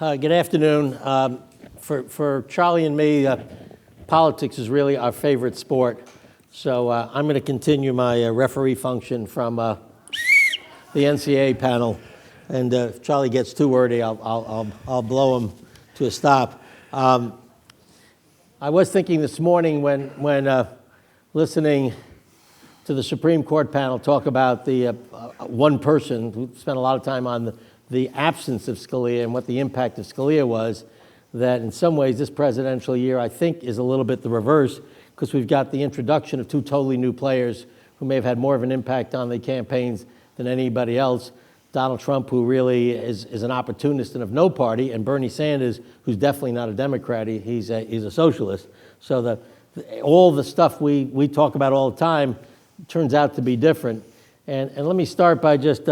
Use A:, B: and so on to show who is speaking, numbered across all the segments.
A: Good afternoon. For Charlie and me, politics is really our favorite sport. So I'm going to continue my referee function from the NCAA panel. And if Charlie gets too wordy, I'll blow him to a stop. I was thinking this morning when listening to the Supreme Court panel talk about the one person who spent a lot of time on the absence of Scalia and what the impact of Scalia was, that in some ways this presidential year, I think, is a little bit the reverse, because we've got the introduction of two totally new players who may have had more of an impact on the campaigns than anybody else. Donald Trump, who really is an opportunist and of no party, and Bernie Sanders, who's definitely not a Democrat. He's a socialist. So all the stuff we talk about all the time turns out to be different. And let me start by just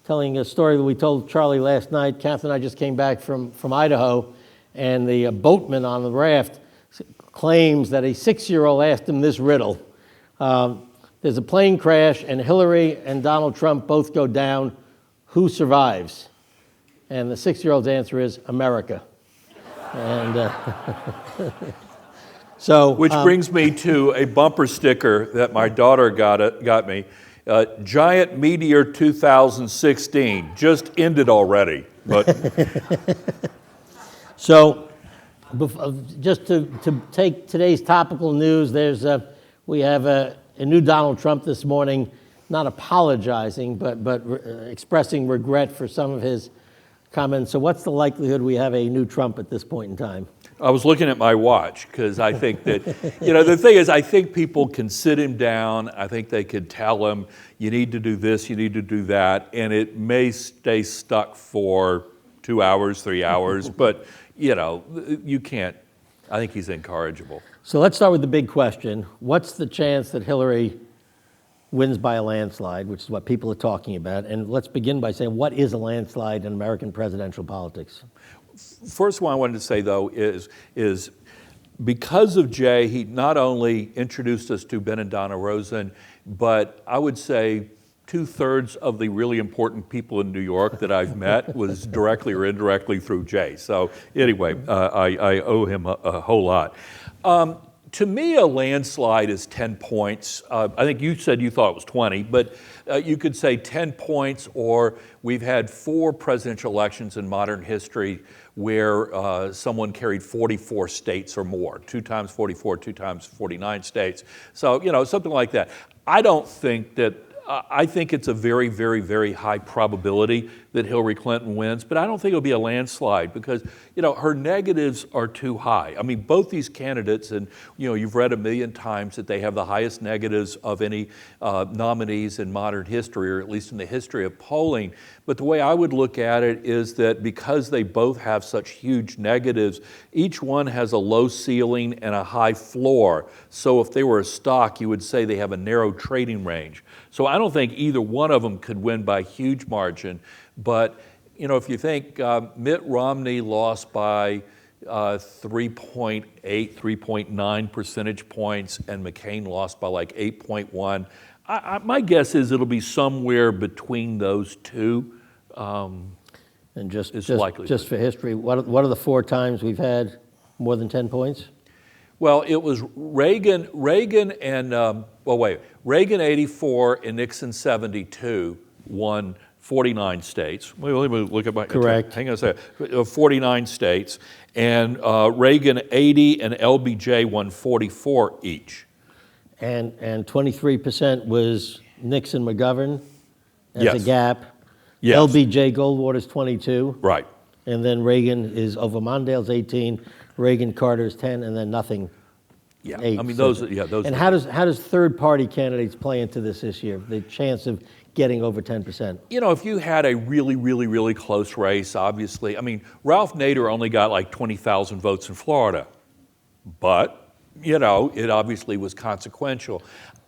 A: telling a story that we told Charlie last night. Catherine and I just came back from Idaho, and the boatman on the raft claims that a 6-year-old asked him this riddle. There's a plane crash, and Hillary and Donald Trump both go down. Who survives? And the 6-year-old's answer is America. And so,
B: which brings me to a bumper sticker that my daughter got me. Giant Meteor 2016 just ended already, but
A: so just to take today's topical news, we have a new Donald Trump this morning, not apologizing, but expressing regret for some of his comments. So what's the likelihood we have a new Trump at this point in time?
B: I was looking at my watch because I think that, the thing is, I think people can sit him down. I think they could tell him, you need to do this, you need to do that, and it may stay stuck for 2 hours, 3 hours, but, you can't. I think he's incorrigible.
A: So let's start with the big question. What's the chance that Hillary wins by a landslide, which is what people are talking about? And let's begin by saying, what is a landslide in American presidential politics?
B: First one I wanted to say, though, is because of Jay, he not only introduced us to Ben and Donna Rosen, but I would say 2/3 of the really important people in New York that I've met was directly or indirectly through Jay. So anyway, I owe him a whole lot. To me, a landslide is 10 points. I think you said you thought it was 20, but you could say 10 points, or we've had 4 presidential elections in modern history where someone carried 44 states or more, 2 times 44, 2 times 49 states. So, something like that. I think it's a very, very, very high probability that Hillary Clinton wins, but I don't think it'll be a landslide because, her negatives are too high. I mean, both these candidates, and, you've read a million times that they have the highest negatives of any nominees in modern history, or at least in the history of polling. But the way I would look at it is that because they both have such huge negatives, each one has a low ceiling and a high floor. So if they were a stock, you would say they have a narrow trading range. So I don't think either one of them could win by a huge margin. But, if you think Mitt Romney lost by 3.8, 3.9 percentage points, and McCain lost by like 8.1, my guess is it'll be somewhere between those two.
A: And just for history, what are the 4 times we've had more than 10 points?
B: Well, it was Reagan and, Reagan 84 and Nixon 72 won 49 states. Wait, let me look at my...
A: Correct.
B: Hang on a second. 49 states. And Reagan 80 and LBJ won 44 each.
A: And 23% was Nixon McGovern as
B: Yes.
A: a gap.
B: Yes.
A: LBJ Goldwater's 22.
B: Right.
A: And then Reagan is over Mondale's 18, Reagan Carter's 10, and then nothing.
B: Yeah.
A: 8.
B: I mean, those.
A: And how does third-party candidates play into this year? The chance of getting over 10%.
B: If you had a really, really, really close race, obviously, I mean, Ralph Nader only got like 20,000 votes in Florida, but, it obviously was consequential.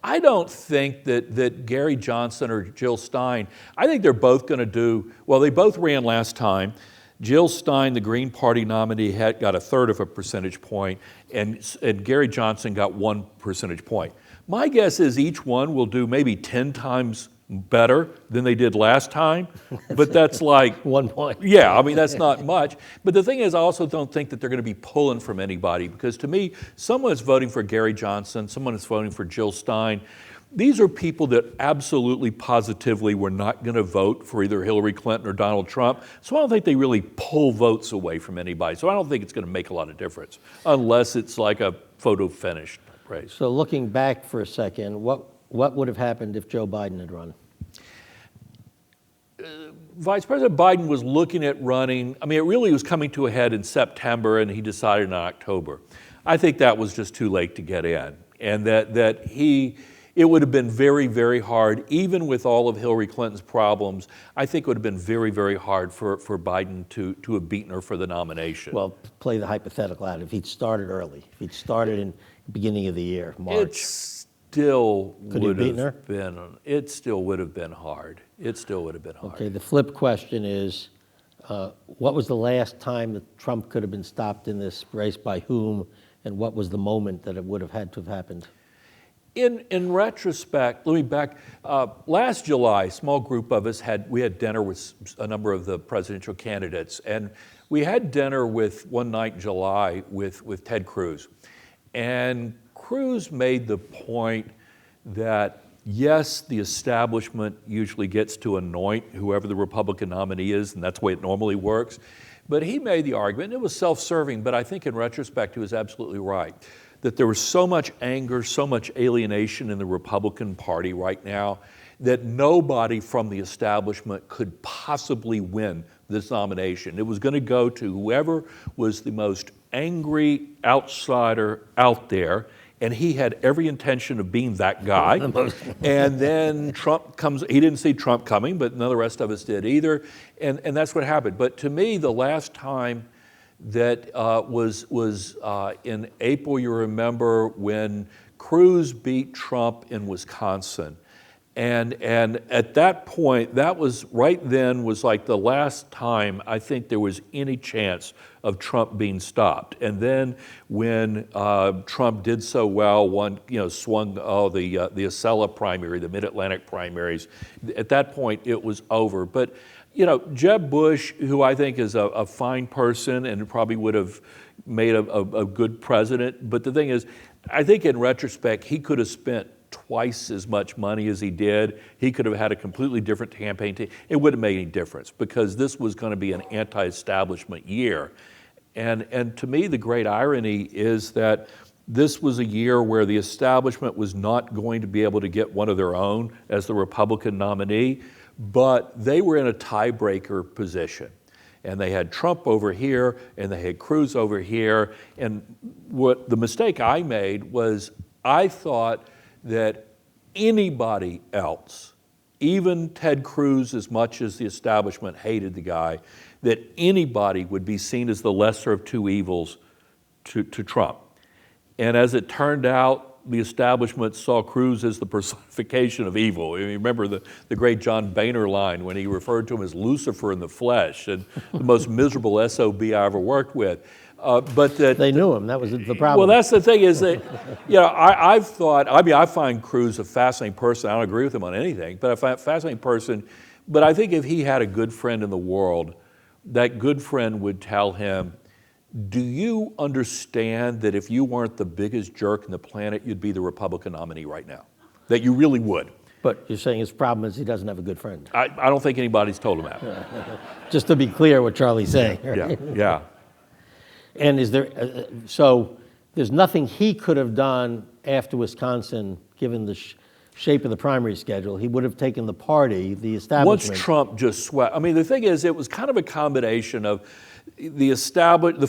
B: I don't think that Gary Johnson or Jill Stein, I think they're both going to do, well, they both ran last time. Jill Stein, the Green Party nominee, got 1/3 of a percentage point, and Gary Johnson got 1 percentage point. My guess is each one will do maybe 10 times better than they did last time, but that's like
A: 1 point.
B: yeah, I mean, that's not much. But the thing is, I also don't think that they're going to be pulling from anybody, because to me, someone is voting for Gary Johnson, someone is voting for Jill Stein. These are people that absolutely positively were not going to vote for either Hillary Clinton or Donald Trump. So I don't think they really pull votes away from anybody. So I don't think it's going to make a lot of difference, unless it's like a photo finish race.
A: So looking back for a second, what would have happened if Joe Biden had run?
B: Vice President Biden was looking at running. I mean, it really was coming to a head in September, and he decided in October. I think that was just too late to get in, and it would have been very, very hard, even with all of Hillary Clinton's problems. I think it would have been very, very hard for Biden to have beaten her for the nomination.
A: Well, play the hypothetical out. If he'd started early, if he'd started in the beginning of the year, March.
B: It still
A: Could he have beaten her?
B: It still would have been hard. It still would have been hard.
A: Okay, the flip question is, what was the last time that Trump could have been stopped in this race, by whom, and what was the moment that it would have had to have happened?
B: In retrospect, let me back. Last July, a small group of us had dinner with a number of the presidential candidates, and we had dinner one night in July with Ted Cruz. And Cruz made the point that, yes, the establishment usually gets to anoint whoever the Republican nominee is, and that's the way it normally works. But he made the argument, and it was self-serving, but I think in retrospect he was absolutely right, that there was so much anger, so much alienation in the Republican Party right now that nobody from the establishment could possibly win this nomination. It was going to go to whoever was the most angry outsider out there, and he had every intention of being that guy. And then Trump comes. He didn't see Trump coming, but none of the rest of us did either. And that's what happened. But to me, the last time that was in April, you remember, when Cruz beat Trump in Wisconsin. And at that point, that was right then was like the last time I think there was any chance of Trump being stopped. And then when Trump did so well, swung the Acela primary, the Mid-Atlantic primaries, at that point it was over. But Jeb Bush, who I think is a fine person and probably would have made a good president, but the thing is, I think in retrospect, he could have spent twice as much money as he did. He could have had a completely different campaign team. It wouldn't make any difference, because this was going to be an anti-establishment year. And to me, the great irony is that this was a year where the establishment was not going to be able to get one of their own as the Republican nominee, but they were in a tiebreaker position. And they had Trump over here, and they had Cruz over here. And what the mistake I made was, I thought that anybody else, even Ted Cruz, as much as the establishment hated the guy, that anybody would be seen as the lesser of two evils to Trump. And as it turned out, the establishment saw Cruz as the personification of evil. You remember the great John Boehner line when he referred to him as Lucifer in the flesh, and the most miserable SOB I ever worked with. But that
A: they knew him. That was the problem.
B: Well, that's the thing, is that I've thought. I mean, I find Cruz a fascinating person. I don't agree with him on anything, but I find a fascinating person. But I think if he had a good friend in the world, that good friend would tell him, "Do you understand that if you weren't the biggest jerk on the planet, you'd be the Republican nominee right now? That you really would."
A: But you're saying his problem is he doesn't have a good friend.
B: I don't think anybody's told him that.
A: Just to be clear, what Charlie's saying.
B: Yeah.
A: And is there, so there's nothing he could have done after Wisconsin, given the shape of the primary schedule. He would have taken the party, the establishment.
B: Once Trump just swept. I mean, the thing is, it was kind of a combination of the establishment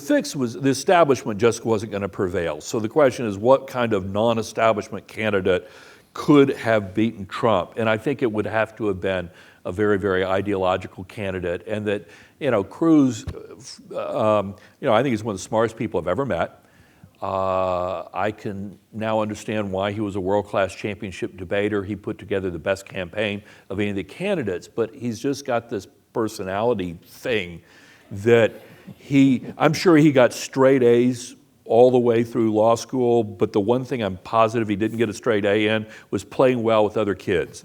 B: just wasn't going to prevail. So the question is, what kind of non-establishment candidate could have beaten Trump? And I think it would have to have been a very, very ideological candidate. And that, Cruz, I think he's one of the smartest people I've ever met. I can now understand why he was a world-class championship debater. He put together the best campaign of any of the candidates, but he's just got this personality thing that I'm sure he got straight A's all the way through law school, but the one thing I'm positive he didn't get a straight A in was playing well with other kids.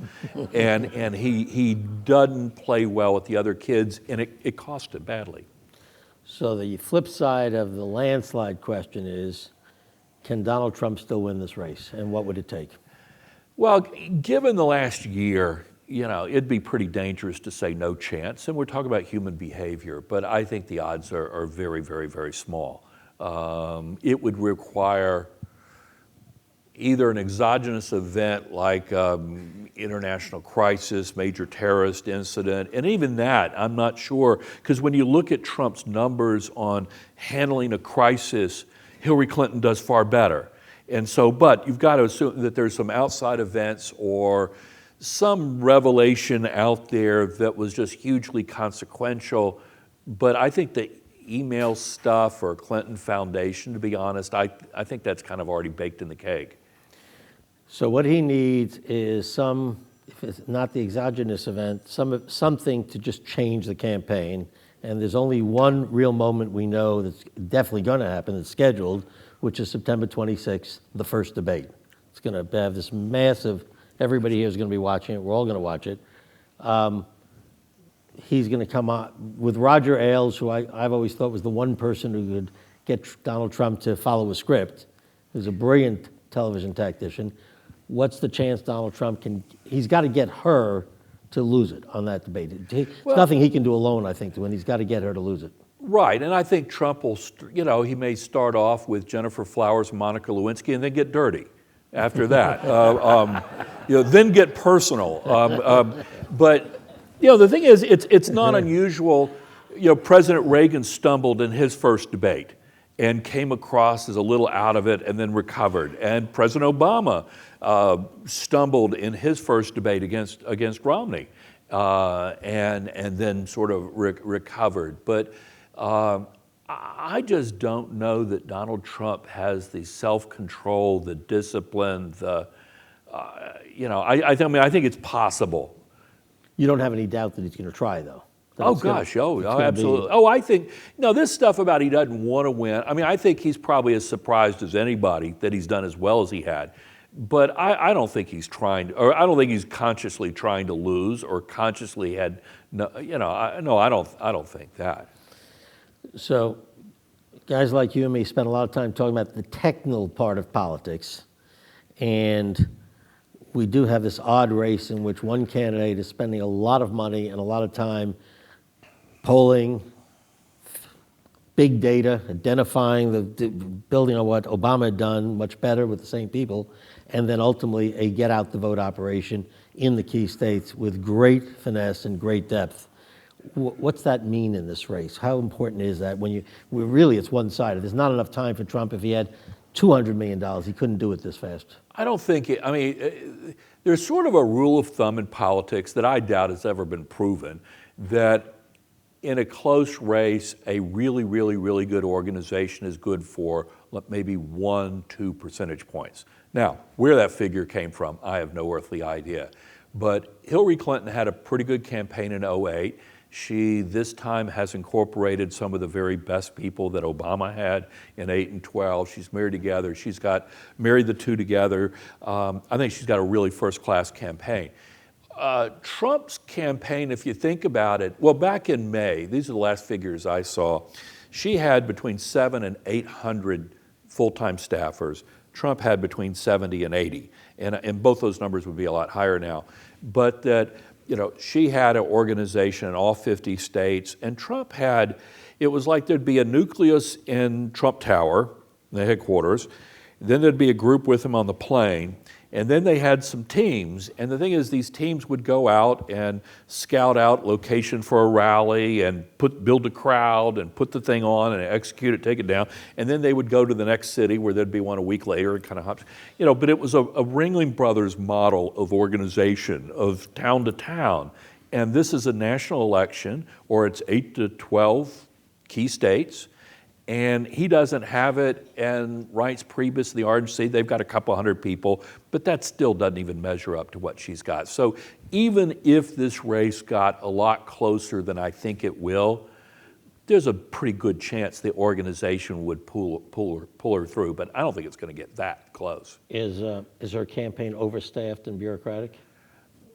B: and he doesn't play well with the other kids, and it cost him badly.
A: So the flip side of the landslide question is, can Donald Trump still win this race, and what would it take?
B: Well, given the last year, it'd be pretty dangerous to say no chance, and we're talking about human behavior, but I think the odds are very, very, very small. It would require either an exogenous event like international crisis, major terrorist incident, and even that, I'm not sure, because when you look at Trump's numbers on handling a crisis, Hillary Clinton does far better. And so, but you've got to assume that there's some outside events or some revelation out there that was just hugely consequential. But I think the email stuff or Clinton Foundation, to be honest, I think that's kind of already baked in the cake.
A: So what he needs is if it's not the exogenous event, something to just change the campaign. And there's only one real moment we know that's definitely going to happen, that's scheduled, which is September 26th, the first debate. It's going to have this massive, everybody here is going to be watching it, we're all going to watch it. He's going to come out with Roger Ailes, who I've always thought was the one person who could get Donald Trump to follow a script, who's a brilliant television tactician. What's the chance Donald Trump he's got to get her to lose it on that debate. It's nothing he can do alone, I think, to win. He's got to get her to lose it.
B: Right, and I think Trump will, he may start off with Jennifer Flowers and Monica Lewinsky and then get dirty after that. Then get personal. But, the thing is, it's not unusual. President Reagan stumbled in his first debate and came across as a little out of it and then recovered. And President Obama stumbled in his first debate against Romney and then sort of recovered. But I just don't know that Donald Trump has the self-control, the discipline, I think it's possible.
A: You don't have any doubt that he's going to try, though?
B: Oh, gosh, absolutely. I think, this stuff about he doesn't want to win, I think he's probably as surprised as anybody that he's done as well as he had. But I don't think he's I don't think he's consciously trying to lose or consciously had, I don't think that.
A: So guys like you and me spend a lot of time talking about the technical part of politics, and we do have this odd race in which one candidate is spending a lot of money and a lot of time polling, big data, identifying building on what Obama had done much better with the same people, and then ultimately a get-out-the-vote operation in the key states with great finesse and great depth. What's that mean in this race? How important is that when really it's one-sided? There's not enough time for Trump. If he had $200 million, he couldn't do it this fast.
B: I don't think there's sort of a rule of thumb in politics that I doubt has ever been proven, that in a close race, a really, really, really good organization is good for maybe 1-2 percentage points. Now, where that figure came from, I have no earthly idea. But Hillary Clinton had a pretty good campaign in 2008. She, this time, has incorporated some of the very best people that Obama had in 2008 and 2012. She's married together. She's married the two together. I think she's got a really first-class campaign. Trump's campaign, if you think about it, well, back in May, these are the last figures I saw, she had between 700 and 800 full-time staffers. Trump had between 70 and 80, and both those numbers would be a lot higher now. But that, she had an organization in all 50 states, and Trump it was like there'd be a nucleus in Trump Tower, the headquarters, then there'd be a group with him on the plane, and then they had some teams, and the thing is, these teams would go out and scout out location for a rally and build a crowd and put the thing on and execute it, take it down, and then they would go to the next city where there'd be one a week later and kind of hop, but it was a Ringling Brothers model of organization, of town to town, and this is a national election, or it's 8 to 12 key states, and he doesn't have it, and Reince Priebus, the RNC, they've got a couple hundred people, but that still doesn't even measure up to what she's got. So even if this race got a lot closer than I think it will, there's a pretty good chance the organization would pull her through, but I don't think it's going to get that close.
A: Is her campaign overstaffed and bureaucratic?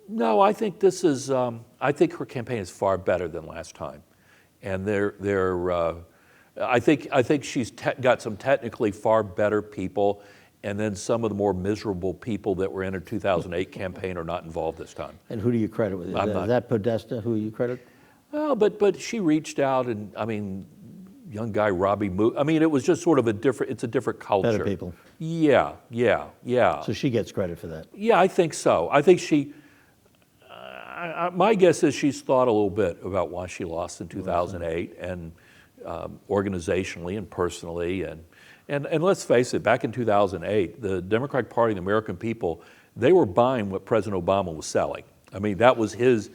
B: No, I think I think her campaign is far better than last time, and I think she's got some technically far better people, and then some of the more miserable people that were in her 2008 campaign are not involved this time.
A: And who do you credit with? Is that Podesta who you credit?
B: Well, but she reached out, and I mean, young guy Robbie Moore. I mean, it was just sort of it's a different culture.
A: Better people.
B: Yeah.
A: So she gets credit for that.
B: Yeah, I think so. I think my guess is she's thought a little bit about why she lost in 2008, and organizationally and personally, and let's face it, back in 2008, the Democratic Party and the American people, they were buying what President Obama was selling. I mean, that was his.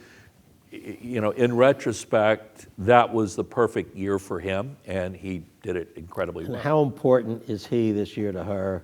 B: In retrospect, that was the perfect year for him, and he did it incredibly well.
A: And how important is he this year to her?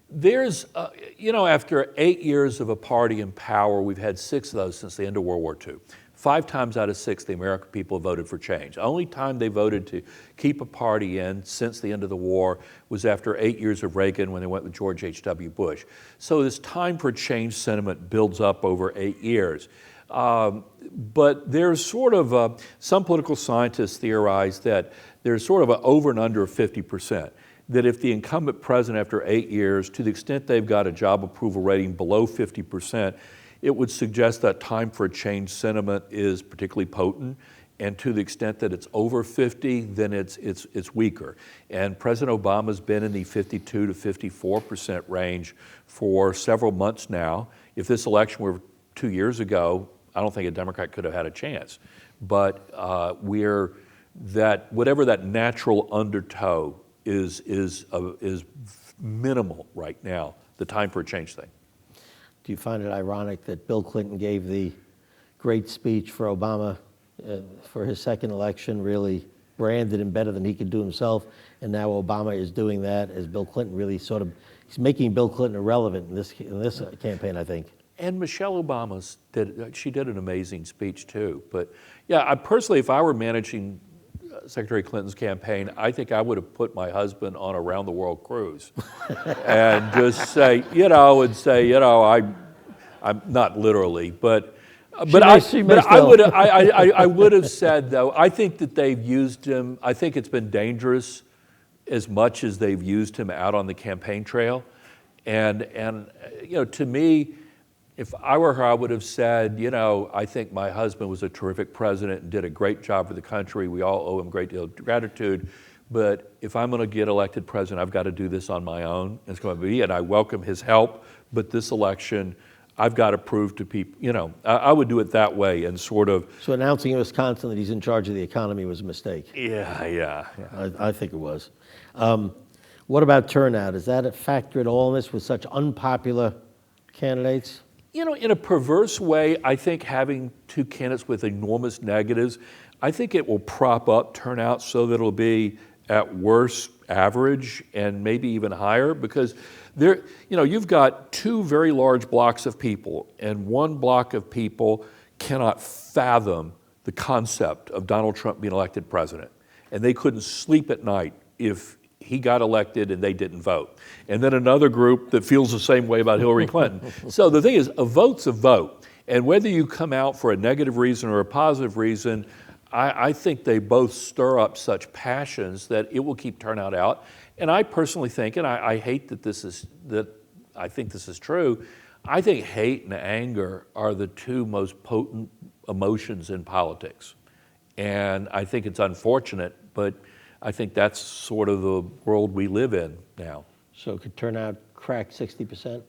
B: There's, after 8 years of a party in power, we've had 6 of those since the end of World War II. 5 times out of 6, the American people voted for change. The only time they voted to keep a party in since the end of the war was after 8 years of Reagan, when they went with George H.W. Bush. So this time for change sentiment builds up over 8 years. But there's sort of, some political scientists theorize that there's sort of an over and under of 50%. That if the incumbent president after 8 years, to the extent they've got a job approval rating below 50%, it would suggest that time for a change sentiment is particularly potent. And to the extent that it's over 50, then it's weaker. And President Obama's been in the 52 to 54% range for several months now. If this election were 2 years ago, I don't think a Democrat could have had a chance. But whatever that natural undertow is minimal right now, the time for a change thing.
A: Do you find it ironic that Bill Clinton gave the great speech for Obama for his second election, really branded him better than he could do himself, and now Obama is doing that as Bill Clinton really he's making Bill Clinton irrelevant in this campaign, I think.
B: And Michelle Obama did an amazing speech too. But yeah, I personally, if I were managing Secretary Clinton's campaign, I think I would have put my husband on a round the world cruise and just say, I'm not literally, but I would have said though, I think that they've used him. I think it's been dangerous as much as they've used him out on the campaign trail, and to me, if I were her, I would have said, I think my husband was a terrific president and did a great job for the country. We all owe him a great deal of gratitude. But if I'm going to get elected president, I've got to do this on my own. It's going to be, and I welcome his help. But this election, I've got to prove to people, I would do it that way and sort of.
A: So announcing in Wisconsin that he's in charge of the economy was a mistake.
B: Yeah.
A: I think it was. What about turnout? Is that a factor at all in this with such unpopular candidates?
B: In a perverse way, I think having 2 candidates with enormous negatives, I think it will prop up turnout so that it'll be at worst average and maybe even higher, because you've got 2 very large blocks of people, and one block of people cannot fathom the concept of Donald Trump being elected president, and they couldn't sleep at night if he got elected and they didn't vote. And then another group that feels the same way about Hillary Clinton. So the thing is, a vote's a vote. And whether you come out for a negative reason or a positive reason, I think they both stir up such passions that it will keep turnout out. And I personally think, and I hate that I think this is true, I think hate and anger are the 2 most potent emotions in politics. And I think it's unfortunate, but I think that's sort of the world we live in now. So
A: could turnout crack 60%?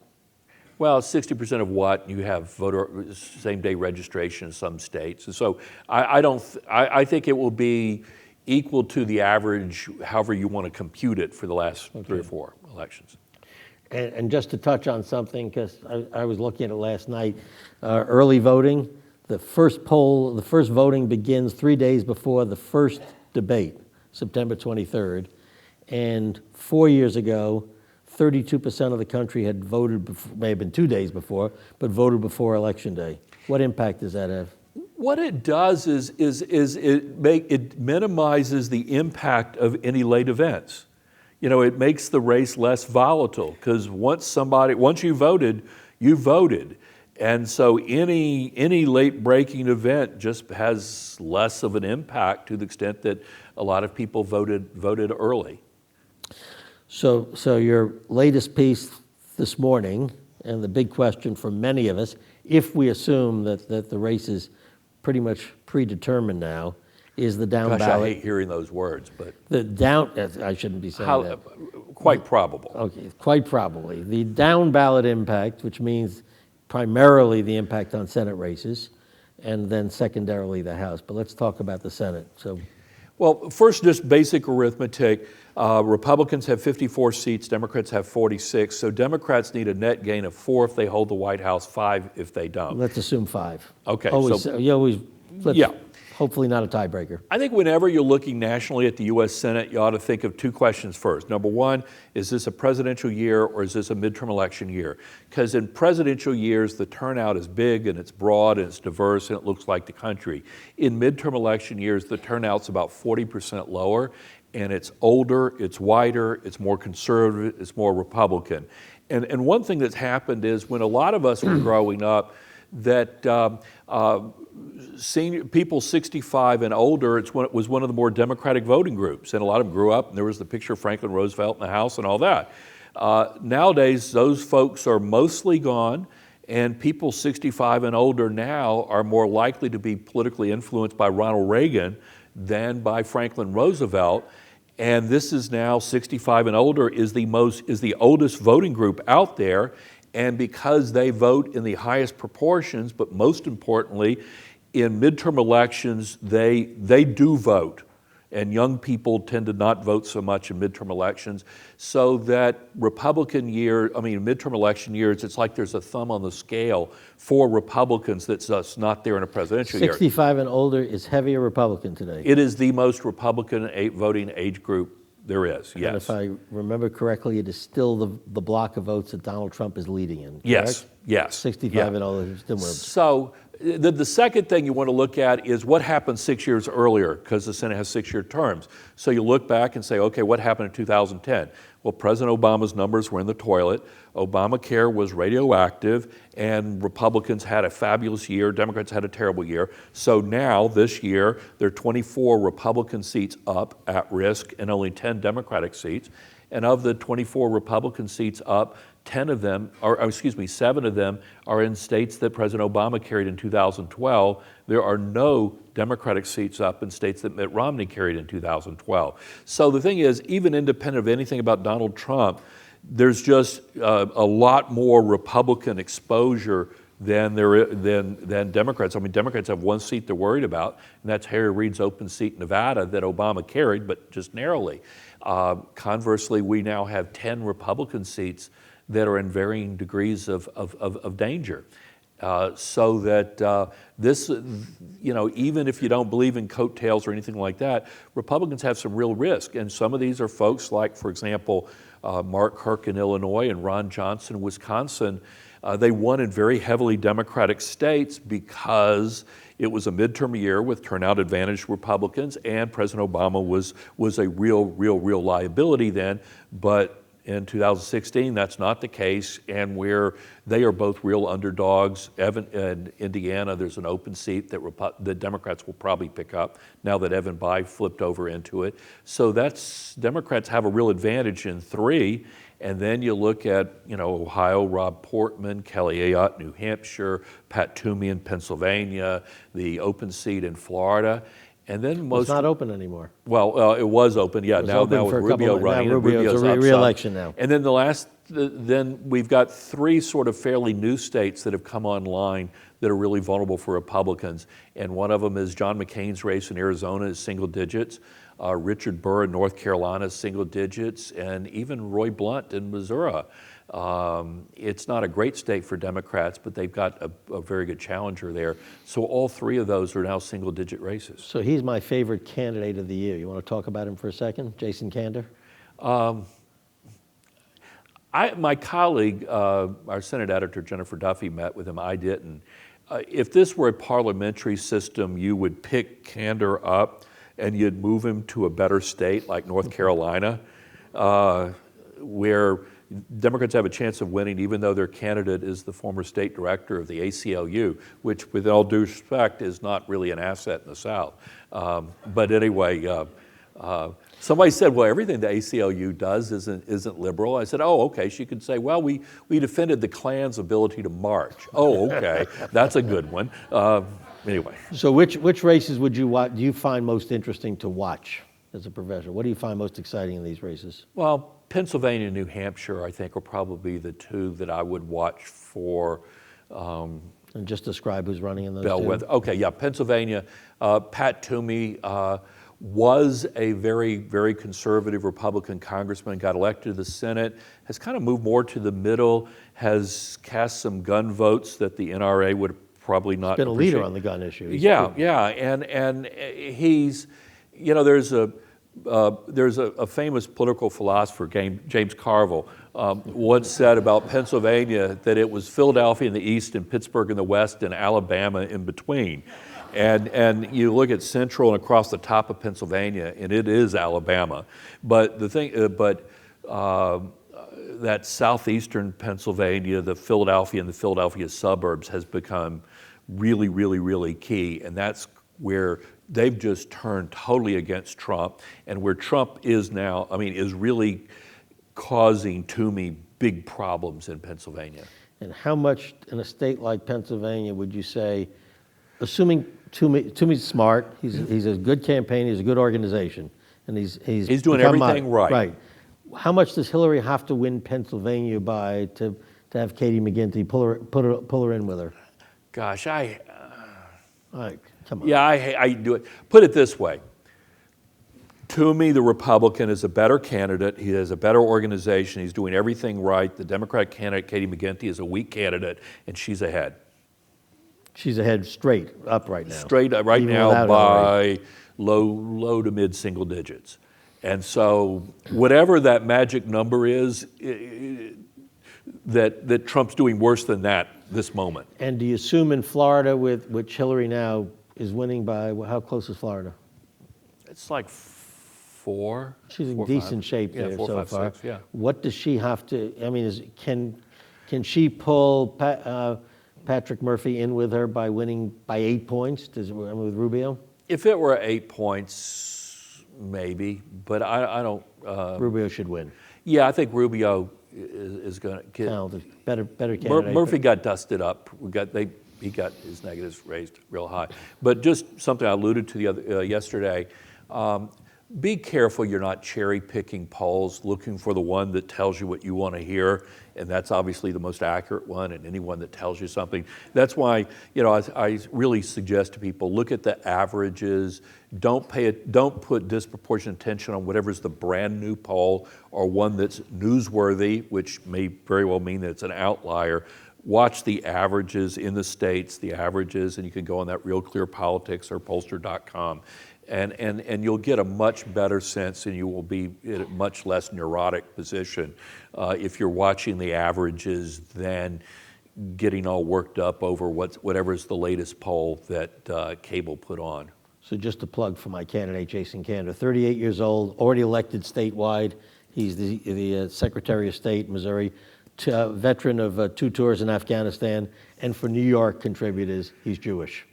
B: Well, 60% of what? You have voter same-day registration in some states. And so I think it will be equal to the average, however you want to compute it, for the last 3 or 4 elections.
A: And just to touch on something, because I was looking at it last night, early voting, the first voting begins 3 days before the first debate, September 23rd, and 4 years ago, 32% of the country had voted, may have been 2 days before, but voted before Election Day. What impact does that have?
B: What it does is it minimizes the impact of any late events. You know, it makes the race less volatile because once you voted, you voted. And so any late breaking event just has less of an impact to the extent that a lot of people voted early.
A: So your latest piece this morning, and the big question for many of us, if we assume that the race is pretty much predetermined now, is the down
B: Gosh,
A: ballot.
B: I hate hearing those words, but
A: I shouldn't be saying that.
B: Quite probable.
A: Okay, quite probably. The down ballot impact, which means primarily the impact on Senate races, and then secondarily the House. But let's talk about the Senate.
B: Well, first, just basic arithmetic. Republicans have 54 seats, Democrats have 46. So Democrats need a net gain of 4 if they hold the White House, 5 if they don't.
A: Let's assume 5.
B: Okay.
A: Hopefully not a tiebreaker.
B: I think whenever you're looking nationally at the U.S. Senate, you ought to think of 2 questions first. Number one, is this a presidential year or is this a midterm election year? Because in presidential years, the turnout is big and it's broad and it's diverse and it looks like the country. In midterm election years, the turnout's about 40% lower and it's older, it's wider, it's more conservative, it's more Republican. And one thing that's happened is when a lot of us were growing up, that senior people 65 and older, it was one of the more Democratic voting groups, and a lot of them grew up, and there was the picture of Franklin Roosevelt in the House and all that. Nowadays, those folks are mostly gone, and people 65 and older now are more likely to be politically influenced by Ronald Reagan than by Franklin Roosevelt. And this is now 65 and older is the oldest voting group out there. And because they vote in the highest proportions, but most importantly, in midterm elections, they do vote. And young people tend to not vote so much in midterm elections. So that midterm election years, it's like there's a thumb on the scale for Republicans that's just not there in a presidential year.
A: 65 and older is heavier Republican today.
B: It is the most Republican voting age group there is, yes.
A: And if I remember correctly, it is still the block of votes that Donald Trump is leading in, correct?
B: Yes.
A: 65 and older. Still more.
B: So the second thing you want to look at is what happened 6 years earlier, because the Senate has 6-year terms. So you look back and say, okay, what happened in 2010? Well, President Obama's numbers were in the toilet. Obamacare was radioactive, and Republicans had a fabulous year. Democrats had a terrible year. So now, this year, there are 24 Republican seats up at risk and only 10 Democratic seats. And of the 24 Republican seats up, 7 of them are in states that President Obama carried in 2012. There are no Democratic seats up in states that Mitt Romney carried in 2012. So the thing is, even independent of anything about Donald Trump, there's just a lot more Republican exposure than Democrats. I mean, Democrats have 1 seat they're worried about, and that's Harry Reid's open seat in Nevada that Obama carried, but just narrowly. Conversely, we now have 10 Republican seats that are in varying degrees of danger. So that this, even if you don't believe in coattails or anything like that, Republicans have some real risk. And some of these are folks like, for example, Mark Kirk in Illinois and Ron Johnson in Wisconsin. They won in very heavily Democratic states because it was a midterm year with turnout advantaged Republicans, and President Obama was a real liability then. But in 2016, that's not the case, and where they are both real underdogs. In Indiana, there's an open seat that the Democrats will probably pick up now that Evan Bayh flipped over into it. So Democrats have a real advantage in 3. And then you look at, Ohio, Rob Portman, Kelly Ayotte, New Hampshire, Pat Toomey in Pennsylvania, the open seat in Florida. And then
A: It's not open anymore.
B: Well, it was open, yeah. Now with Rubio running,
A: now Rubio's a re-election now.
B: And then then we've got 3 sort of fairly new states that have come online that are really vulnerable for Republicans. And one of them is John McCain's race in Arizona is single digits. Richard Burr in North Carolina is single digits, and even Roy Blunt in Missouri. It's not a great state for Democrats, but they've got a very good challenger there. So all 3 of those are now single-digit races.
A: So he's my favorite candidate of the year. You want to talk about him for a second, Jason Kander?
B: My colleague, our Senate editor, Jennifer Duffy, met with him. I didn't. if this were a parliamentary system, you would pick Kander up and you'd move him to a better state like North Carolina, where Democrats have a chance of winning even though their candidate is the former state director of the ACLU, which with all due respect is not really an asset in the South. But anyway, somebody said, well, everything the ACLU does isn't liberal. I said, oh, okay. She could say, well, we defended the Klan's ability to march. Oh, okay. That's a good one. Anyway.
A: So which races do you find most interesting to watch as a professional? What do you find most exciting in these races?
B: Well, Pennsylvania and New Hampshire, I think, are probably the two that I would watch for.
A: And just describe who's running in those
B: bellwether.
A: two.
B: Okay, yeah, Pennsylvania. Pat Toomey was a very, very conservative Republican congressman, got elected to the Senate, has kind of moved more to the middle, has cast some gun votes that the NRA would probably not
A: He's been a leader on the gun issue.
B: Yeah, and he's, there's a famous political philosopher, James Carville, once said about Pennsylvania that it was Philadelphia in the east and Pittsburgh in the west and Alabama in between. And you look at central and across the top of Pennsylvania, and it is Alabama. But the thing, that southeastern Pennsylvania, the Philadelphia and the Philadelphia suburbs has become really, really, really key. And that's where they've just turned totally against Trump, and where Trump is now, is really causing Toomey big problems in Pennsylvania.
A: And how much in a state like Pennsylvania would you say, assuming Toomey's smart, he's a good campaign, he's a good organization, and he's
B: doing everything right.
A: Right. How much does Hillary have to win Pennsylvania by to have Katie McGinty pull her in with her?
B: Gosh,
A: All right, come on.
B: Yeah, I do it. Put it this way. Toomey, the Republican, is a better candidate. He has a better organization. He's doing everything right. The Democratic candidate, Katie McGinty, is a weak candidate, and she's ahead.
A: She's ahead straight up right now.
B: Straight up right now by low to mid single digits. And so whatever that magic number is, that Trump's doing worse than that this moment.
A: And do you assume in Florida, which Hillary now is winning by, how close is Florida?
B: It's like four.
A: She's in
B: 4,
A: decent
B: 5.
A: shape there
B: 4,
A: so
B: 5,
A: far.
B: 6, yeah.
A: What does she have to? Can she pull Patrick Murphy in with her by winning by 8 points? With Rubio?
B: If it were 8 points, maybe, but I don't.
A: Rubio should win.
B: Yeah, I think Rubio is going to get
A: better candidate.
B: Murphy got dusted up. He got his negatives raised real high. But just something I alluded to yesterday. Be careful you're not cherry picking polls, looking for the one that tells you what you want to hear, and that's obviously the most accurate one, and anyone that tells you something. That's why, I really suggest to people, look at the averages. Don't put disproportionate attention on whatever's the brand new poll or one that's newsworthy, which may very well mean that it's an outlier. Watch the averages in the states, the averages, and you can go on that Real Clear Politics or pollster.com. And you'll get a much better sense, and you will be in a much less neurotic position if you're watching the averages than getting all worked up over whatever's the latest poll that cable put on.
A: So just a plug for my candidate, Jason Kander, 38 years old, already elected statewide. He's the Secretary of State, Missouri, veteran of 2 tours in Afghanistan, and for New York contributors, he's Jewish.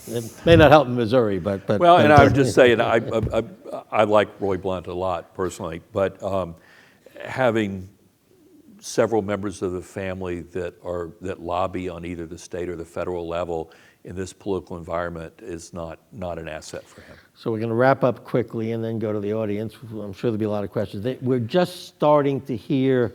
A: It may not help in Missouri, but
B: well, and I would just say, and I like Roy Blunt a lot personally, but having several members of the family that lobby on either the state or the federal level in this political environment is not an asset for him.
A: So we're going to wrap up quickly and then go to the audience. I'm sure there'll be a lot of questions. We're just starting to hear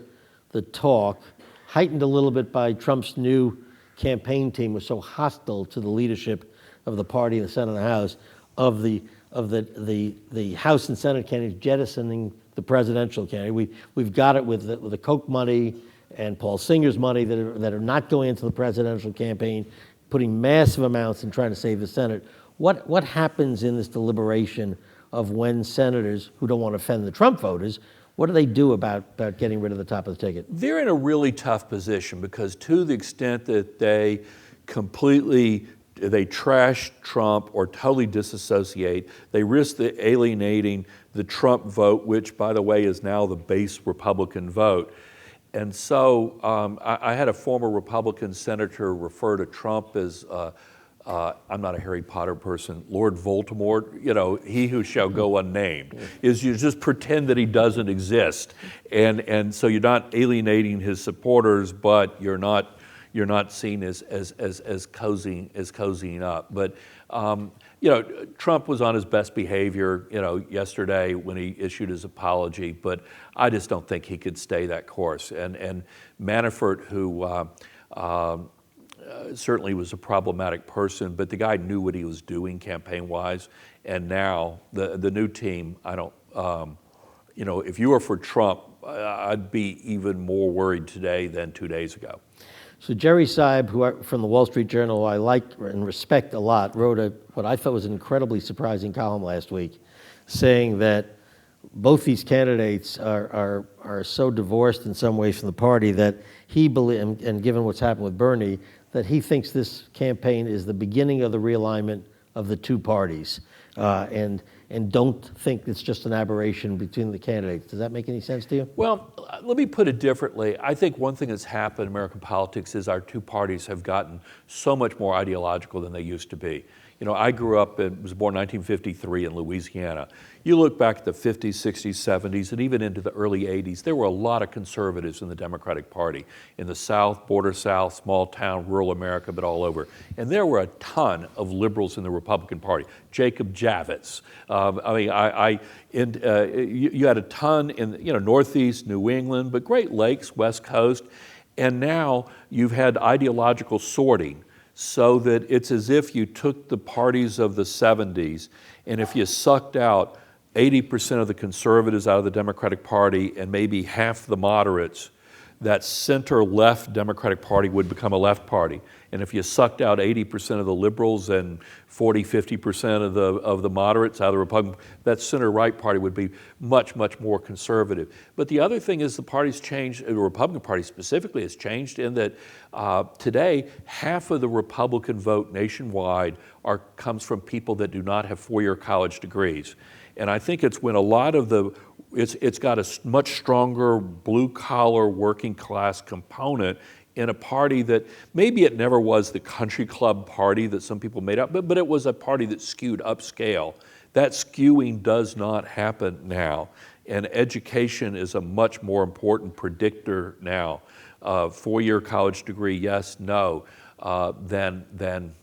A: the talk, heightened a little bit by Trump's new campaign team was so hostile to the leadership of the party in the Senate and the House, of the House and Senate candidates jettisoning the presidential candidate. We've got it with the Koch money and Paul Singer's money that are not going into the presidential campaign, putting massive amounts in trying to save the Senate. What happens in this deliberation of when senators who don't want to offend the Trump voters, what do they do about getting rid of the top of the ticket?
B: They're in a really tough position because to the extent that they they trash Trump or totally disassociate. They risk alienating the Trump vote, which, by the way, is now the base Republican vote. And so I had a former Republican senator refer to Trump as, I'm not a Harry Potter person, Lord Voldemort, he who shall go unnamed, is you just pretend that he doesn't exist. And so you're not alienating his supporters, but you're not seen as cozying up. But Trump was on his best behavior, yesterday when he issued his apology. But I just don't think he could stay that course. And Manafort, who certainly was a problematic person, but the guy knew what he was doing campaign-wise. And now the new team, I don't. If you were for Trump, I'd be even more worried today than 2 days ago.
A: So Jerry Seib, from the Wall Street Journal, who I like and respect a lot, wrote what I thought was an incredibly surprising column last week, saying that both these candidates are so divorced in some ways from the party that he believes, and given what's happened with Bernie, that he thinks this campaign is the beginning of the realignment of the two parties, and don't think it's just an aberration between the candidates. Does that make any sense to you?
B: Well, let me put it differently. I think one thing that's happened in American politics is our two parties have gotten so much more ideological than they used to be. I grew up was born in 1953 in Louisiana. You look back at the 50s, 60s, 70s, and even into the early 80s, there were a lot of conservatives in the Democratic Party. In the South, border South, small town, rural America, but all over. And there were a ton of liberals in the Republican Party. Jacob Javits. You had a ton in Northeast, New England, but Great Lakes, West Coast. And now you've had ideological sorting, so that it's as if you took the parties of the 70s, and if you sucked out 80% of the conservatives out of the Democratic Party and maybe half the moderates, that center-left Democratic Party would become a left party. And if you sucked out 80% of the liberals and 40, 50% of the moderates out of the Republican, that center-right party would be much, much more conservative. But the other thing is the party's changed, the Republican Party specifically has changed in that today, half of the Republican vote nationwide comes from people that do not have four-year college degrees. And I think it's when a lot of it's got a much stronger blue-collar, working-class component in a party that maybe it never was the country club party that some people made up, but it was a party that skewed upscale. That skewing does not happen now, and education is a much more important predictor now. Four-year college degree, yes, no, than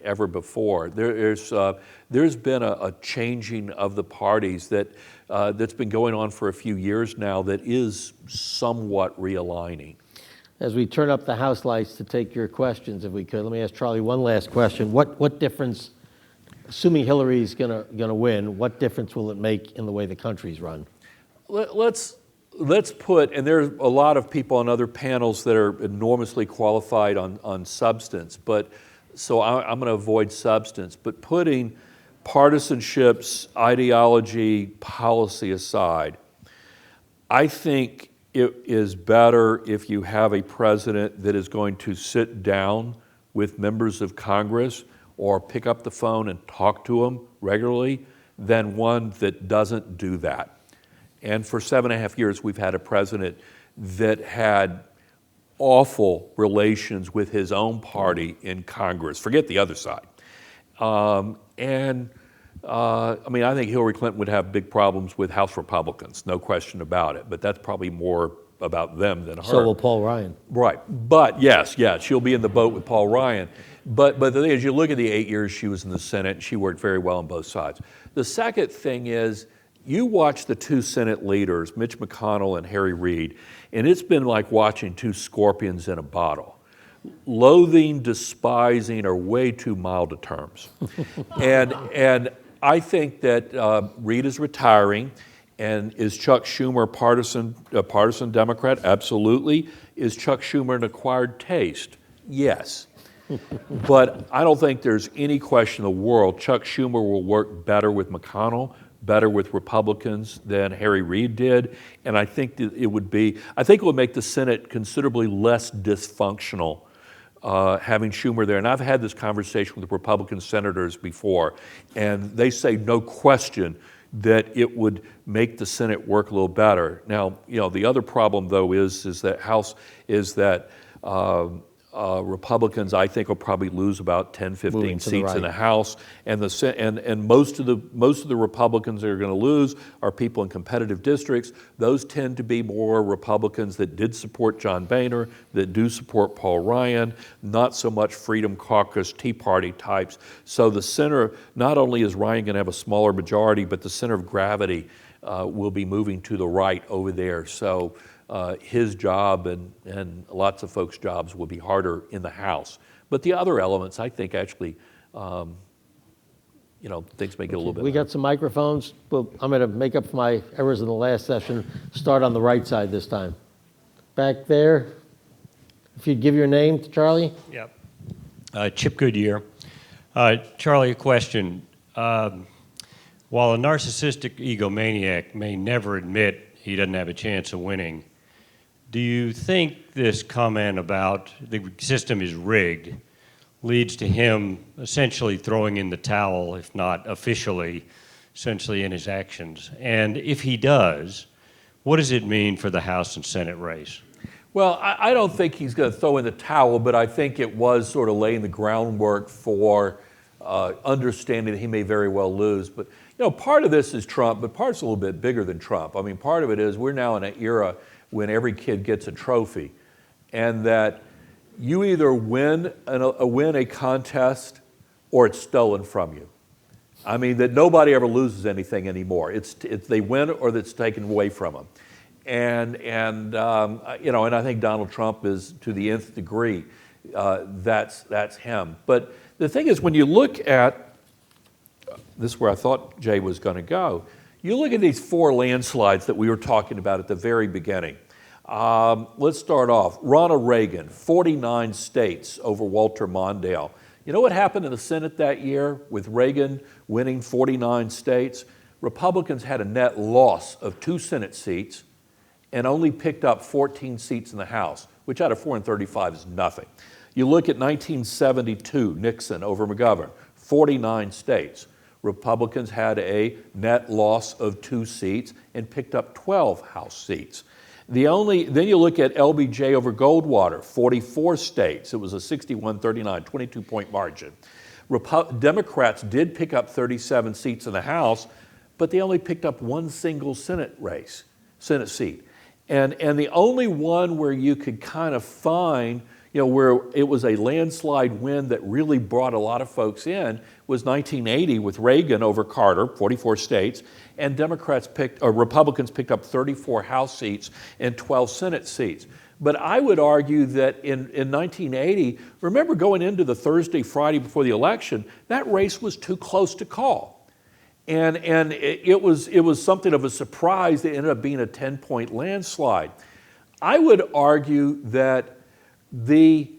B: ever before. There's been a changing of the parties that's been going on for a few years now that is somewhat realigning.
A: As we turn up the house lights to take your questions, if we could, let me ask Charlie one last question. What difference, assuming Hillary's gonna win, what difference will it make in the way the country's run?
B: Let's put, and there's a lot of people on other panels that are enormously qualified on substance, but so I'm going to avoid substance, but putting partisanships, ideology, policy aside, I think it is better if you have a president that is going to sit down with members of Congress or pick up the phone and talk to them regularly than one that doesn't do that. And for 7.5 years, we've had a president that had awful relations with his own party in Congress. Forget the other side. I think Hillary Clinton would have big problems with House Republicans, no question about it. But that's probably more about them than her.
A: So will Paul Ryan.
B: Right. But yes, she'll be in the boat with Paul Ryan. But the thing is, you look at the 8 years she was in the Senate, and she worked very well on both sides. The second thing is, you watch the two Senate leaders, Mitch McConnell and Harry Reid, and it's been like watching two scorpions in a bottle. Loathing, despising are way too mild of terms. and I think that Reid is retiring, and is Chuck Schumer a partisan Democrat? Absolutely. Is Chuck Schumer an acquired taste? Yes. But I don't think there's any question in the world Chuck Schumer will work better with McConnell, better with Republicans than Harry Reid did, and I think that it would make the Senate considerably less dysfunctional having Schumer there. And I've had this conversation with Republican senators before, and they say no question that it would make the Senate work a little better. Now, the other problem though is that Republicans, I think, will probably lose about 10, 15 seats in the House, and most of the Republicans that are going to lose are people in competitive districts. Those tend to be more Republicans that did support John Boehner, that do support Paul Ryan, not so much Freedom Caucus, Tea Party types. So the center, not only is Ryan going to have a smaller majority, but the center of gravity will be moving to the right over there. So his job and lots of folks' jobs will be harder in the House. But the other elements, I think, actually, things may get a little bit
A: We got some microphones. Well, I'm going to make up for my errors in the last session. Start on the right side this time. Back there. If you'd give your name to Charlie.
C: Yep. Chip Goodyear. Charlie, a question. While a narcissistic egomaniac may never admit he doesn't have a chance of winning, do you think this comment about the system is rigged leads to him essentially throwing in the towel, if not officially, essentially in his actions? And if he does, what does it mean for the House and Senate race?
B: Well, I don't think he's going to throw in the towel, but I think it was sort of laying the groundwork for understanding that he may very well lose. But, part of this is Trump, but part's a little bit bigger than Trump. I mean, part of it is we're now in an era when every kid gets a trophy, and that you either win a contest or it's stolen from you. I mean, that nobody ever loses anything anymore. It's they win or it's taken away from them. And I think Donald Trump is, to the nth degree, that's him. But the thing is, when you look at, this is where I thought Jay was going to go, you look at these 4 landslides that we were talking about at the very beginning. Let's start off. Ronald Reagan, 49 states over Walter Mondale. You know what happened in the Senate that year with Reagan winning 49 states? Republicans had a net loss of 2 Senate seats and only picked up 14 seats in the House, which out of 435 is nothing. You look at 1972, Nixon over McGovern, 49 states. Republicans had a net loss of 2 seats and picked up 12 House seats. Then you look at LBJ over Goldwater, 44 states. It was a 61-39, 22-point margin. Democrats did pick up 37 seats in the House, but they only picked up 1 single Senate seat. And the only one where you could kind of find, where it was a landslide win that really brought a lot of folks in was 1980 with Reagan over Carter, 44 states, and Republicans picked up 34 House seats and 12 Senate seats. But I would argue that in 1980, remember going into the Thursday, Friday before the election, that race was too close to call. And it was something of a surprise that ended up being a 10-point landslide. I would argue that the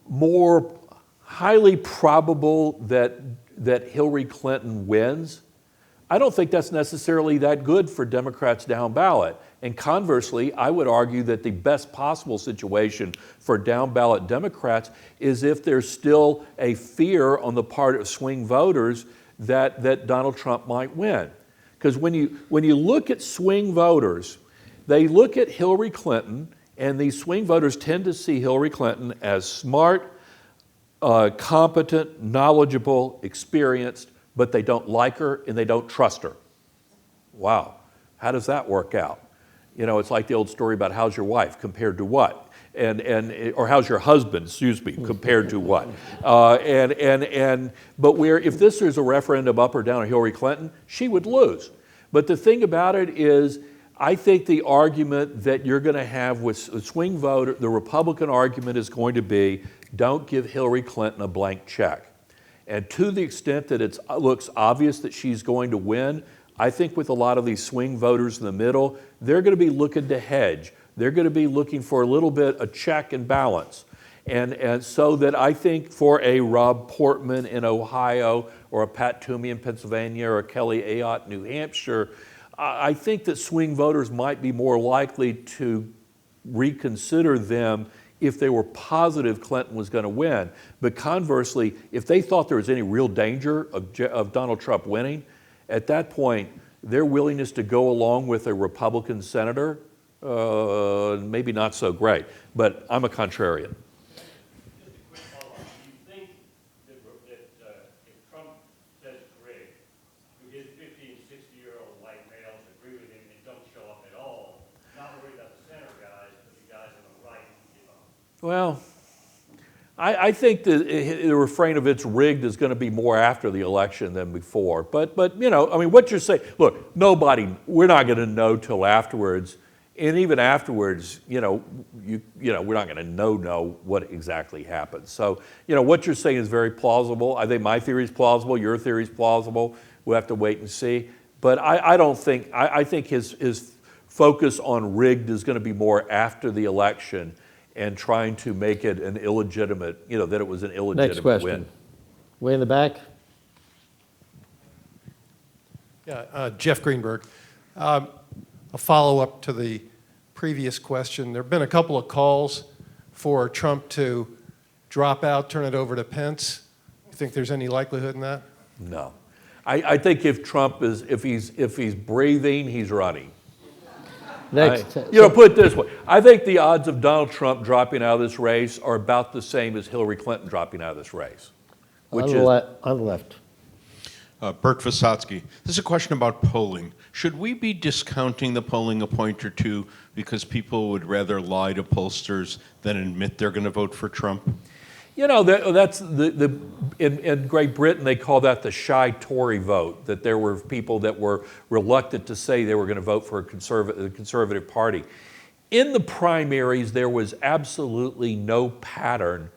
B: more highly probable that Hillary Clinton wins, I don't think that's necessarily that good for Democrats down ballot. And conversely, I would argue that the best possible situation for down ballot Democrats is if there's still a fear on the part of swing voters that Donald Trump might win. Because when you look at swing voters, they look at Hillary Clinton, and these swing voters tend to see Hillary Clinton as smart, competent, knowledgeable, experienced, but they don't like her and they don't trust her. Wow, how does that work out? It's like the old story about how's your wife compared to what? Or how's your husband, compared to what? But if this is a referendum up or down on Hillary Clinton, she would lose. But the thing about it is, I think the argument that you're going to have with swing voter, the Republican argument is going to be, don't give Hillary Clinton a blank check. And to the extent that it looks obvious that she's going to win, I think with a lot of these swing voters in the middle, they're going to be looking to hedge. They're going to be looking for a little bit of check and balance. And so that I think for a Rob Portman in Ohio, or a Pat Toomey in Pennsylvania, or a Kelly Ayotte in New Hampshire, I think that swing voters might be more likely to reconsider them if they were positive Clinton was going to win. But conversely, if they thought there was any real danger of Donald Trump winning, at that point, their willingness to go along with a Republican senator, maybe not so great. But I'm a contrarian. Well, I think the refrain of "it's rigged" is going to be more after the election than before. But you know, I mean, what you're saying, look, we're not going to know till afterwards, and even afterwards, you know, we're not going to know what exactly happened. So, you know, what you're saying is very plausible. I think my theory is plausible. Your theory is plausible. We'll have to wait and see. But I don't think I think his focus on rigged is going to be more after the election, and trying to make it an illegitimate, you know, that it was an illegitimate
A: Next question.
B: win.
A: Way in the back.
D: Yeah, Jeff Greenberg. A follow-up to the previous question. There have been a couple of calls for Trump to drop out, turn it over to Pence. You think there's any likelihood in that?
B: No. I think if Trump is, if he's breathing, he's running.
A: Next.
B: You know, put it this way. I think the odds of Donald Trump dropping out of this race are about the same as Hillary Clinton dropping out of this race. Which
A: on the left.
E: Bert Visotsky. This is a question about polling. Should we be discounting the polling a point or two because people would rather lie to pollsters than admit they're going to vote for Trump?
B: You know, that's in Great Britain, they call that the shy Tory vote, that there were people that were reluctant to say they were going to vote for the Conservative Party. In the primaries, there was absolutely no pattern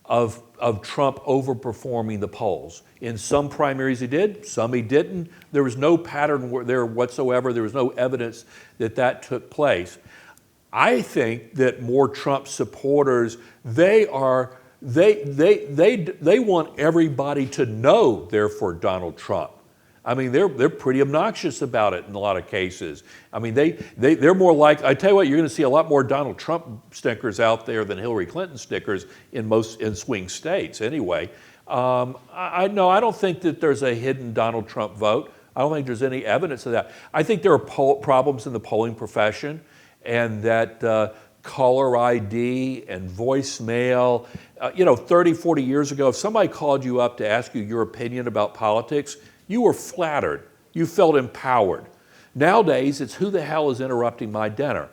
B: of Trump overperforming the polls. In some primaries he did, some he didn't. There was no pattern there whatsoever. There was no evidence that took place. I think that more Trump supporters, they want everybody to know they're for Donald Trump. I mean, they're pretty obnoxious about it in a lot of cases. I mean, they're more like, I tell you what, you're going to see a lot more Donald Trump stickers out there than Hillary Clinton stickers in swing states anyway. I don't think that there's a hidden Donald Trump vote. I don't think there's any evidence of that. I think there are problems in the polling profession, and that caller ID and voicemail. 30, 40 years ago, if somebody called you up to ask you your opinion about politics, you were flattered. You felt empowered. Nowadays, it's who the hell is interrupting my dinner?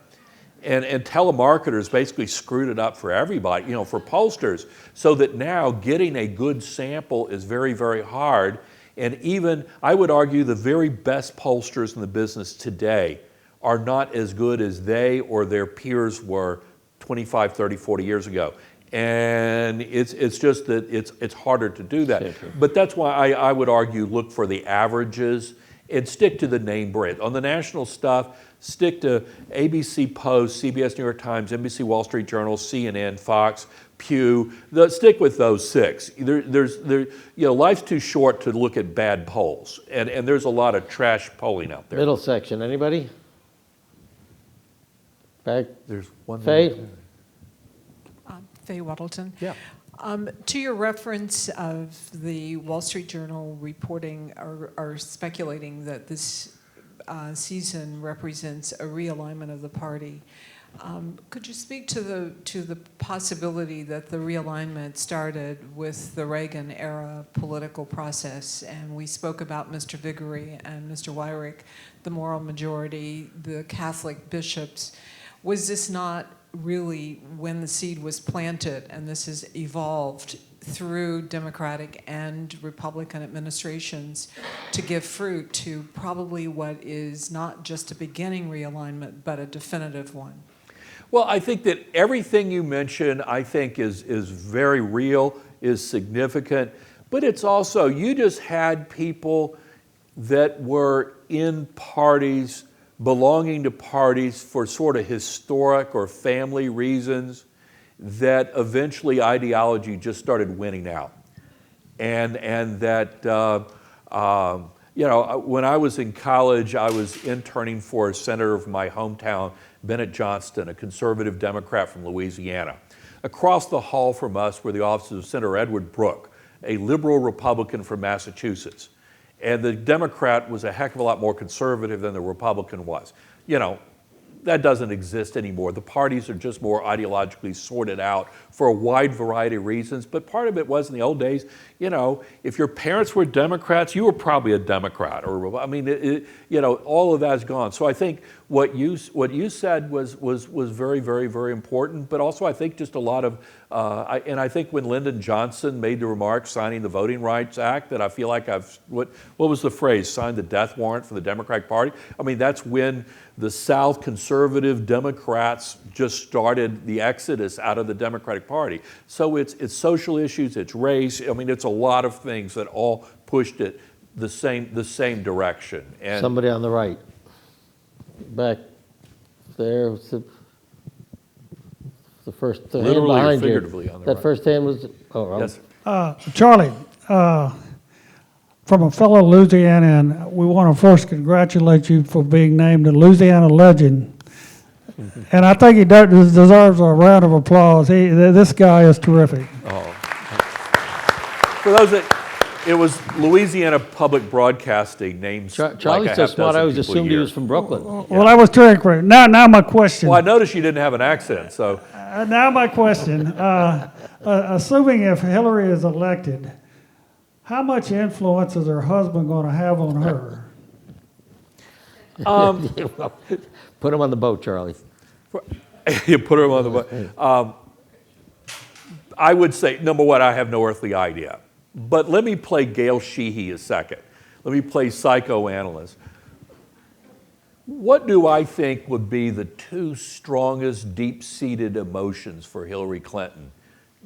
B: And telemarketers basically screwed it up for everybody, for pollsters, so that now getting a good sample is very, very hard. And even, I would argue, the very best pollsters in the business today are not as good as they or their peers were 25, 30, 40 years ago. And it's just that it's harder to do that.
A: Sure.
B: But that's why I would argue look for the averages and stick to the name brand. On the national stuff, stick to ABC Post, CBS New York Times, NBC Wall Street Journal, CNN, Fox, Pew. Stick with those six. Life's too short to look at bad polls. And there's a lot of trash polling out there.
A: Middle section. Anybody? Back.
B: There's one
A: Faye?
B: more.
F: Faye Waddleton.
B: Yeah.
F: To your reference of the Wall Street Journal reporting or speculating that this season represents a realignment of the party, could you speak to the possibility that the realignment started with the Reagan era political process? And we spoke about Mr. Viguerie and Mr. Weyrich, the moral majority, the Catholic bishops. Was this not really when the seed was planted, and this has evolved through Democratic and Republican administrations to give fruit to probably what is not just a beginning realignment, but a definitive one?
B: Well, I think that everything you mentioned, I think is very real, is significant, but it's also, you just had people that were in parties, belonging to parties for sort of historic or family reasons, that eventually ideology just started winning out. And that, when I was in college, I was interning for a senator from my hometown, Bennett Johnston, a conservative Democrat from Louisiana. Across the hall from us were the offices of Senator Edward Brooke, a liberal Republican from Massachusetts. And the Democrat was a heck of a lot more conservative than the Republican was. You know, that doesn't exist anymore. The parties are just more ideologically sorted out for a wide variety of reasons. But part of it was in the old days, you know, if your parents were Democrats, you were probably a Democrat. Or I mean, you know, all of that's gone. So I think what you said was very, very, very important. But also I think just a lot of, and I think when Lyndon Johnson made the remark signing the Voting Rights Act, that I feel like what was the phrase, signed the death warrant for the Democratic Party? I mean, that's when the South conservative Democrats just started the exodus out of the Democratic Party. So it's social issues, it's race. I mean, it's a lot of things that all pushed it the same direction. And
A: Somebody on the right. Back there. Was the first hand
B: Literally or
A: behind
B: figuratively
A: you.
B: on the
A: That
B: right.
A: first hand was. Oh, wrong.
B: yes.
G: Charlie, from a fellow Louisianian, we want to first congratulate you for being named a Louisiana legend. And I think he deserves a round of applause. This guy is terrific.
B: For those that, it was Louisiana Public Broadcasting named
A: Charlie's
B: like a
A: so
B: half
A: smart, I
B: dozen
A: always
B: people a
A: assumed he
B: year.
A: was from Brooklyn.
G: Well, that was terrific. Now my question.
B: Well, I noticed you didn't have an accent, so.
G: Now my question. Assuming if Hillary is elected, how much influence is her husband going to have on her?
A: Put him on the boat, Charlie.
B: You put him on the boat. I would say, number one, I have no earthly idea. But let me play Gail Sheehy a second. Let me play psychoanalyst. What do I think would be the two strongest deep-seated emotions for Hillary Clinton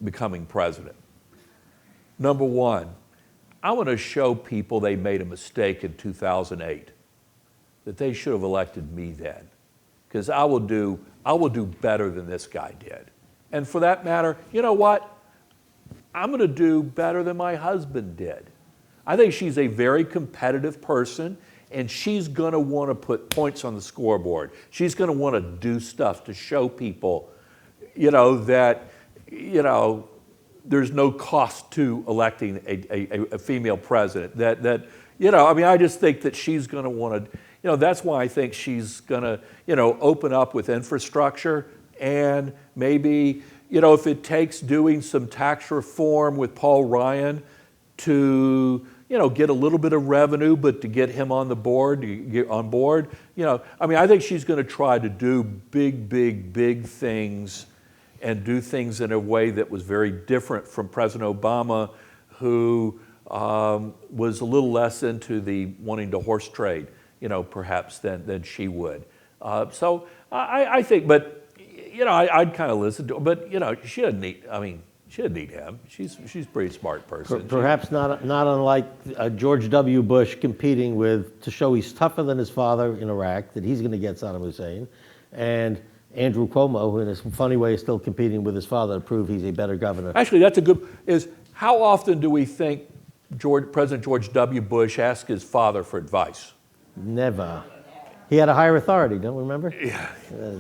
B: becoming president? Number one, I want to show people they made a mistake in 2008, that they should have elected me then, because I will do better than this guy did. And for that matter, you know what? I'm going to do better than my husband did. I think she's a very competitive person, and she's going to want to put points on the scoreboard. She's going to want to do stuff to show people, you know, that, you know, there's no cost to electing a female president. That, you know, I mean, I just think that she's going to want to, you know, that's why I think she's going to, you know, open up with infrastructure and maybe, you know, if it takes doing some tax reform with Paul Ryan to, you know, get a little bit of revenue, but to get him on the board, you know, I mean, I think she's going to try to do big things and do things in a way that was very different from President Obama, who was a little less into the wanting to horse trade, you know, perhaps than she would. So I think, but, you know, I'd kind of listen to her, but, you know, she doesn't need him. She's a pretty smart person.
A: Perhaps not unlike George W. Bush competing to show he's tougher than his father in Iraq, that he's going to get Saddam Hussein, and Andrew Cuomo, who in a funny way is still competing with his father to prove he's a better governor.
B: Actually, that's a good, how often do we think President George W. Bush asked his father for advice?
A: Never. He had a higher authority, don't you remember?
B: Yeah.
A: There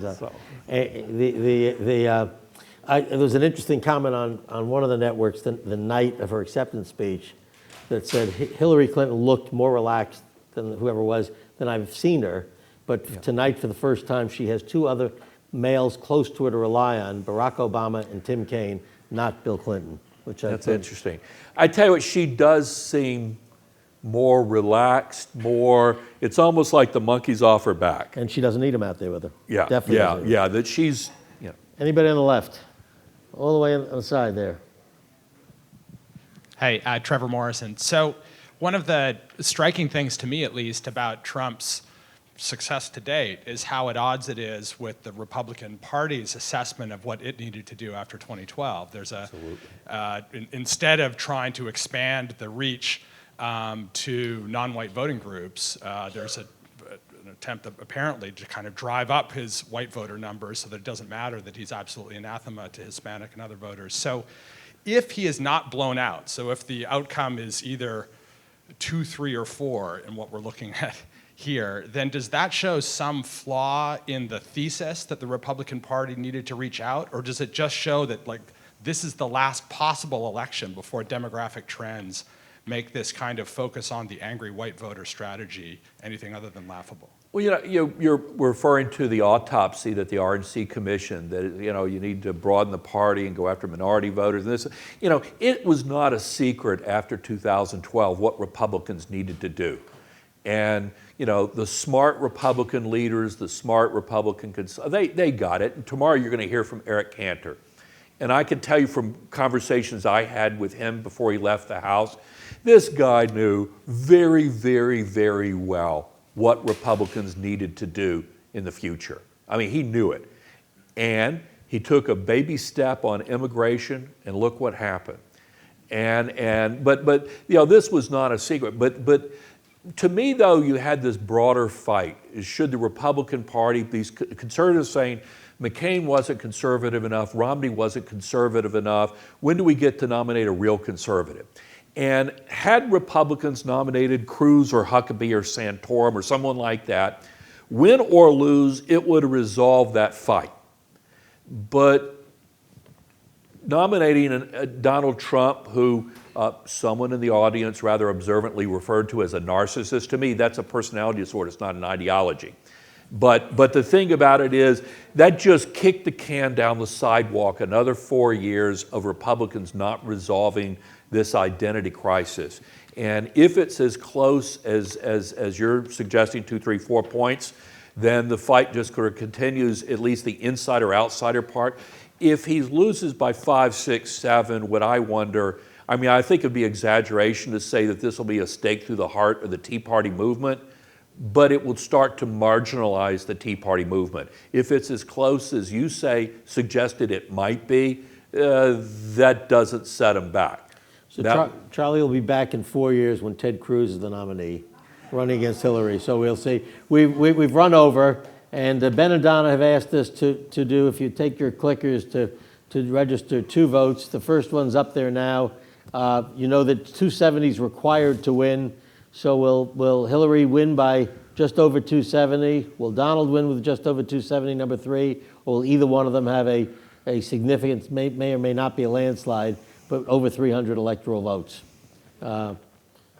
A: was an interesting comment on one of the networks the night of her acceptance speech that said Hillary Clinton looked more relaxed than whoever was than I've seen her, but tonight for the first time she has two other males close to her to rely on, Barack Obama and Tim Kaine, not Bill Clinton.
B: That's interesting. I tell you what, she does seem more relaxed, it's almost like the monkey's off her back.
A: And she doesn't need him out there with her.
B: Yeah,
A: Definitely.
B: that she's, you know.
A: Anybody on the left? All the way on the side there.
H: Hey, Trevor Morrison. So one of the striking things to me, at least, about Trump's success to date is how at odds it is with the Republican Party's assessment of what it needed to do after 2012. There's instead of trying to expand the reach to non-white voting groups, there's an attempt apparently to kind of drive up his white voter numbers so that it doesn't matter that he's absolutely anathema to Hispanic and other voters. So if he is not blown out, so if the outcome is either 2, 3, or 4 in what we're looking at here, then does that show some flaw in the thesis that the Republican Party needed to reach out, or does it just show that like this is the last possible election before demographic trends make this kind of focus on the angry white voter strategy anything other than laughable?
B: Well, you're referring to the autopsy that the RNC commissioned, that, you need to broaden the party and go after minority voters. And this, it was not a secret after 2012 what Republicans needed to do. And, the smart Republican leaders, the smart Republican, they got it. And tomorrow you're going to hear from Eric Cantor. And I can tell you from conversations I had with him before he left the House, this guy knew very, very, very well what Republicans needed to do in the future. I mean, he knew it. And he took a baby step on immigration, and look what happened. But this was not a secret. But to me, though, you had this broader fight. Should the Republican Party, these conservatives saying, McCain wasn't conservative enough, Romney wasn't conservative enough, when do we get to nominate a real conservative? And had Republicans nominated Cruz or Huckabee or Santorum or someone like that, win or lose, it would have resolved that fight. But nominating Donald Trump, who someone in the audience rather observantly referred to as a narcissist, to me, that's a personality disorder, it's not an ideology. But the thing about it is that just kicked the can down the sidewalk another 4 years of Republicans not resolving this identity crisis. And if it's as close as you're suggesting, 2, 3, 4 points, then the fight just sort of continues, at least the insider-outsider part. If he loses by 5, 6, 7, would I wonder, I think it'd be exaggeration to say that this will be a stake through the heart of the Tea Party movement, but it will start to marginalize the Tea Party movement. If it's as close as you suggested it might be, that doesn't set him back.
A: So Charlie will be back in 4 years when Ted Cruz is the nominee, running against Hillary. So we'll see. We've run over, and Ben and Donna have asked us to do, if you take your clickers to register 2 votes. The first one's up there now. You know that 270 is required to win. So will Hillary win by just over 270? Will Donald win with just over 270, number 3? Or will either one of them have a significant, may or may not be a landslide, but over 300 electoral votes?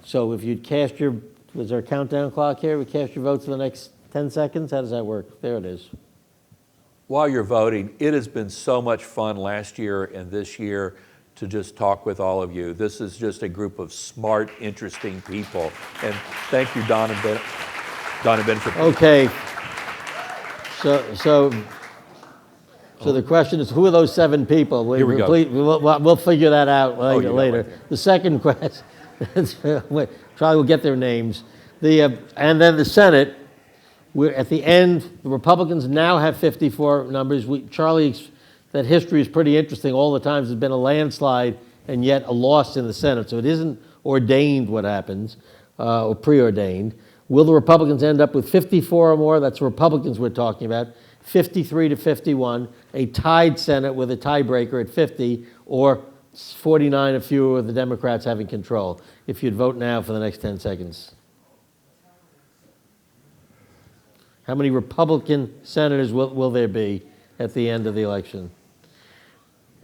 A: So if you'd cast your, was there a countdown clock here? We cast your votes for the next 10 seconds? How does that work? There it is.
B: While you're voting, it has been so much fun last year and this year to just talk with all of you. This is just a group of smart, interesting people. And thank you, Don and Ben, for
A: Okay. So the question is, who are those 7 people?
B: Here we go.
A: We'll figure that out later.
B: later.
A: The second question, Charlie will get their names. And then the Senate, we're at the end, the Republicans now have 54 numbers. Charlie, that history is pretty interesting. All the times there's been a landslide and yet a loss in the Senate. So it isn't ordained what happens, or preordained. Will the Republicans end up with 54 or more? That's Republicans we're talking about. 53 to 51, a tied Senate with a tiebreaker at 50, or 49 or fewer with the Democrats having control. If you'd vote now for the next 10 seconds. How many Republican senators will there be at the end of the election?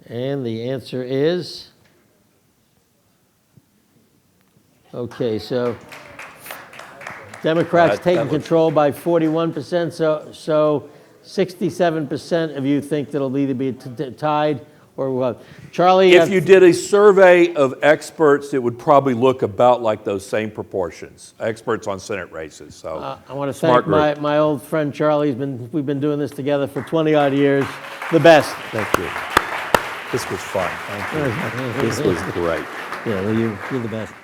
A: And the answer is, okay, so Democrats taking control by 41%, so 67% of you think that it'll either be tied or what? Charlie?
B: If you did a survey of experts, it would probably look about like those same proportions, experts on Senate races. So
A: I want to thank my old friend Charlie. We've been doing this together for 20-odd years. The best.
B: Thank you. This was fun. Thank you. This was great.
A: Yeah, well, you're the best.